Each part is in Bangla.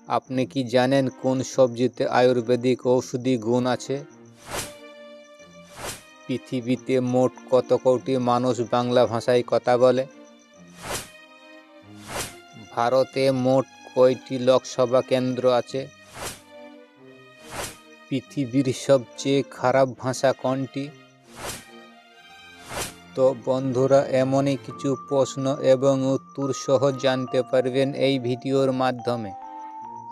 আপনি কি জানেন কোন সবজিতে আয়ুর্বেদিক ঔষধি গুণ আছে? পৃথিবীতে মোট কত কোটি মানুষ বাংলা ভাষায় কথা বলে? ভারতে মোট কয়টি লোকসভা কেন্দ্র আছে? পৃথিবীর সবচেয়ে খারাপ ভাষা কোনটি? তো বন্ধুরা, এমনই কিছু প্রশ্ন এবং উত্তর সহজ জানতে পারবেন এই ভিডিওর মাধ্যমে।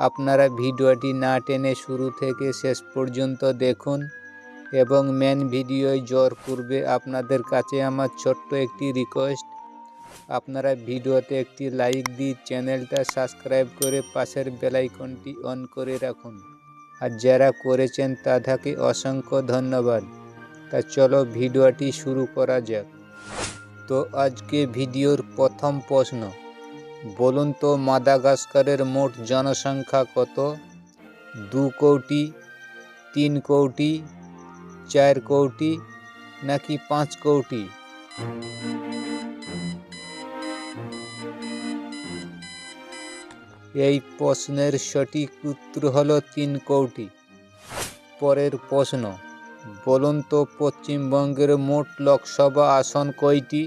আপনারা ভিডিওটি না টেনে শুরু থেকে শেষ পর্যন্ত দেখুন এবং মেন ভিডিওয় যাওয়ার পূর্বে আপনাদের কাছে আমার ছোট্ট একটি রিকোয়েস্ট, আপনারা ভিডিওতে একটি লাইক দিয়ে চ্যানেলটা সাবস্ক্রাইব করে পাশের বেল আইকনটি অন করে রাখুন। আর যারা করেছেন তাদেরকে অসংখ্য ধন্যবাদ। তা চলো ভিডিওটি শুরু করা যাক। তো আজকে ভিডিওর প্রথম প্রশ্ন, বলুন তো মাদাগাস্কারের মোট জনসংখ্যা কত? 2 কোটি, 3 কোটি, 4 কোটি নাকি 5 কোটি? এই প্রশ্নের সঠিক উত্তর হলো 3 কোটি। পরের প্রশ্ন, বলুন তো পশ্চিমবঙ্গের মোট লোকসভা আসন কয়টি?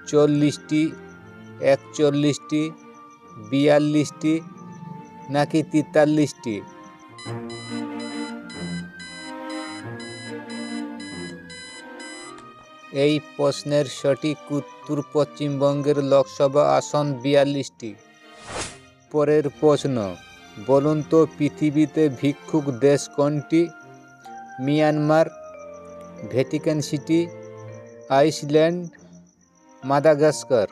40টি, 41টি, 42টি নাকি 43টি? এই প্রশ্নের সঠিক উত্তর পশ্চিমবঙ্গের লোকসভা আসন 42টি। পরের প্রশ্ন, বলুন তো পৃথিবীতে ভিক্ষুক দেশ কোনটি? Myanmar, Vatican city, Iceland, Madagascar?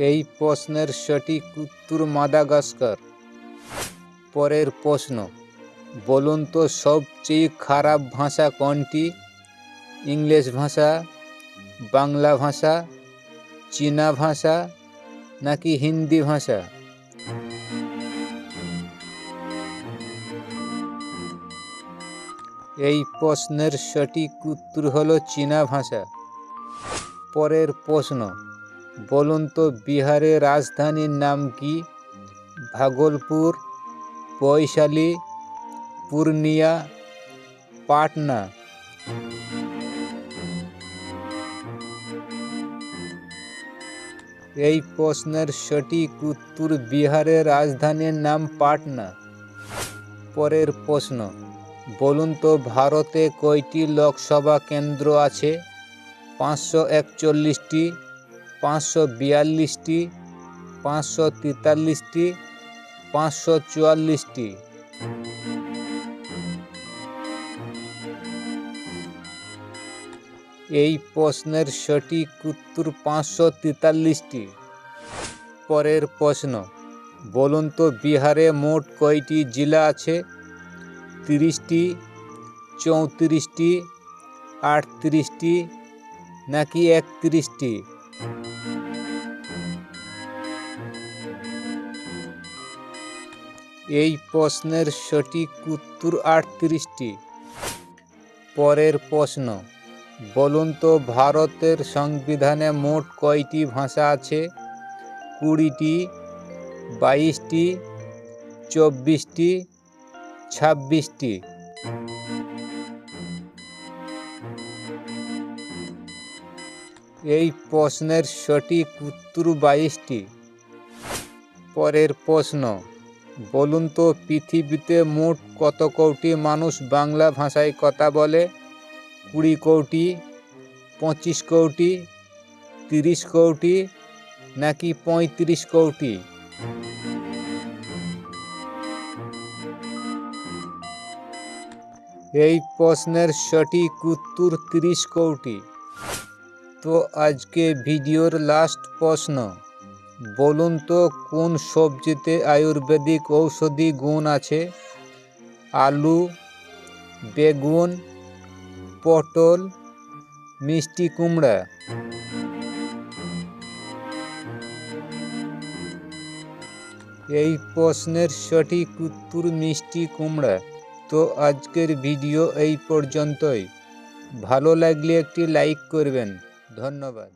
এই প্রশ্নের সঠিক উত্তর মাদাগাস্কার। পরের প্রশ্ন, বলুন তো সবচেয়ে খারাপ ভাষা কোনটি? ইংলিশ ভাষা, বাংলা ভাষা, চীনা ভাষা নাকি হিন্দি ভাষা? এই প্রশ্নের সঠিক উত্তর হলো চীনা ভাষা। পরের প্রশ্ন, বলুন তো বিহারের রাজধানীর নাম কি? ভাগলপুর, বৈশালী, পূর্ণিয়া, পাটনা? এই প্রশ্নের সঠিক উত্তর বিহারের রাজধানীর নাম পাটনা। পরের প্রশ্ন, বলুন তো ভারতে কয়টি লোকসভা কেন্দ্র আছে? 541টি, 542টি, 543টি, 544টি? এই প্রশ্নের সঠিক উত্তর 543টি। পরের প্রশ্ন, বলুন তো বিহারে মোট কয়টি জেলা আছে? 30টি, 34টি, 38টি নাকি 31টি? এই প্রশ্নের সঠিক উত্তর 38টি। পরের প্রশ্ন, বলুন তো ভারতের সংবিধানে মোট কয়টি ভাষা আছে? 20টি, 22টি, 24টি, 26টি? এই প্রশ্নের সঠিক উত্তর 22টি। পরের প্রশ্ন, বলুন তো পৃথিবীতে মোট কত কোটি মানুষ বাংলা ভাষায় কথা বলে? 20 কোটি, 25 কোটি, 30 কোটি নাকি 35 কোটি? এই প্রশ্নের সঠিক উত্তর 30 কোটি। তো আজকে ভিডিওর লাস্ট প্রশ্ন, বলুন তো কোন সবজিতে আয়ুর্বেদিক ঔষধি গুণ আছে? আলু, বেগুন, পটল, মিষ্টি কুমড়া? এই প্রশ্নের সঠিক উত্তর মিষ্টি কুমড়া। তো আজকের ভিডিও এই পর্যন্তই। ভালো লাগলে একটি লাইক করবেন। ধন্যবাদ।